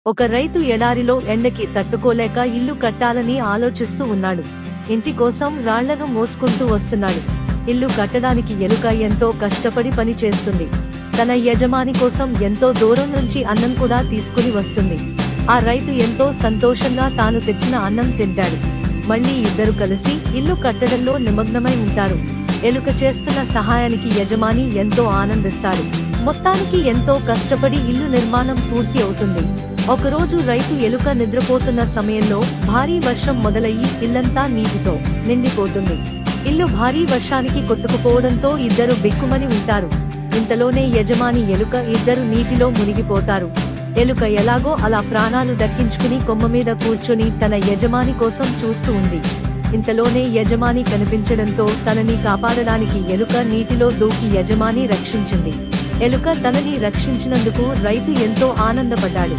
ఒక రైతు ఎడారిలో ఎండకి తట్టుకోలేక ఇల్లు కట్టాలని ఆలోచిస్తూ ఉన్నాడు. ఇంటి కోసం రాళ్లను మోసుకుంటూ వస్తున్నాడు. ఇల్లు కట్టడానికి ఎలుక ఎంతో కష్టపడి పని చేస్తుంది. తన యజమాని కోసం ఎంతో దూరం నుంచి అన్నం కూడా తీసుకుని వస్తుంది. ఆ రైతు ఎంతో సంతోషంగా తాను తెచ్చిన అన్నం తింటాడు. మళ్ళీ ఇద్దరు కలిసి ఇల్లు కట్టడంలో నిమగ్నమై ఉంటారు. ఎలుక చేస్తున్న సహాయానికి యజమాని ఎంతో ఆనందిస్తాడు. మొత్తానికి ఎంతో కష్టపడి ఇల్లు నిర్మాణం పూర్తి అవుతుంది. ఒకరోజు రైతు ఎలుక నిద్రపోతున్న సమయంలో భారీ వర్షం మొదలయ్యి ఇల్లంతా నీటితో నిండిపోతుంది. ఇల్లు భారీ వర్షానికి కొట్టుకుపోవడంతో ఇద్దరు బిక్కుమని ఉంటారు. ఇంతలోనే యజమాని ఎలుక ఇద్దరు నీటిలో మునిగిపోతారు. ఎలుక ఎలాగో అలా ప్రాణాలు దక్కించుకుని కొమ్మ మీద కూర్చొని తన యజమాని కోసం చూస్తూ ఉంది. ఇంతలోనే యజమాని కనిపించడంతో తనని కాపాడడానికి ఎలుక నీటిలో దూకి యజమాని రక్షించింది. ఎలుక తనని రక్షించినందుకు రైతు ఎంతో ఆనందపడ్డాడు.